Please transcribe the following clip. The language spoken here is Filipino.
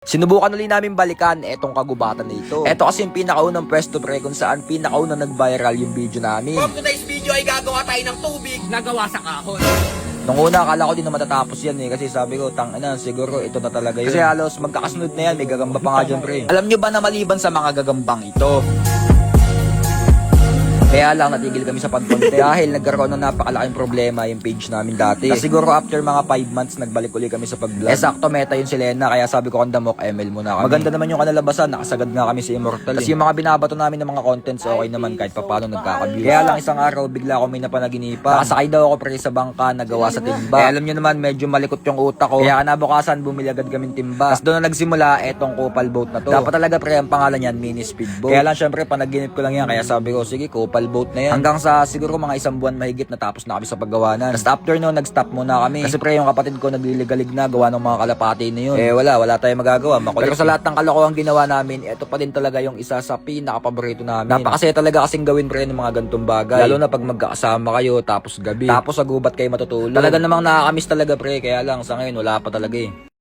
Sinubukan ulit namin balikan etong kagubatan na ito. Ito kasi yung pinakaunang pwesto pre kung saan pinakaunang nag-viral yung video namin. From today's video ay gagawa tayo ng tubig na gawa sa kahon. Nung una, akala ko din na matatapos yan kasi sabi ko, tangina, siguro ito na talaga yun. Kasi halos magkakasunod na yan, may gagamba pa nga dyan pre. Alam nyo ba na maliban sa mga gagambang ito, kaya lang natigil kami sa pag-content dahil nagkaroon ng napakalaking problema yung page namin dati. Kasi siguro after mga 5 months nagbalik ulit kami sa pag-vlog. Sakto meta yun si Lena kaya sabi ko kandamok ML muna kami. Maganda naman yung kanalabasan, nakasagad nga kami sa Immortal. Kasi yung mga binabato namin ng mga contents okay naman kahit paano nagkaka-views. Kaya lang isang araw bigla ako may napanaginipan. Nakasakay daw ako pre sa bangka nagawa sa timba. Kaya alam nyo naman medyo malikot yung utak ko. Kaya kanabukasan bumili agad kaming timba. Tapos doon na nagsimula etong Kupal boat na to. Dapat talaga pre ang pangalan niyan mini speedboat. Kaya lang syempre panaginip ko lang yan kaya sabi ko sige Kupal boat na yan. Hanggang sa siguro mga isang buwan mahigit natapos na kami sa paggawa na. Tapos after noon nag-stop muna kami. Kasi pre yung kapatid ko nagliligalig na gawa ng mga kalapati na yun. Wala tayong magagawa. Pero sa lahat ng kalokohan ginawa namin, ito pa din talaga yung isa sa pinaka-paborito namin. Napakasaya talaga kasing gawin pre ng mga gantong bagay. Lalo na pag magkakasama kayo tapos gabi. Tapos sa gubat kayo matutulog. Talaga namang nakakamiss talaga pre. Kaya lang sa ngayon wala pa talaga eh.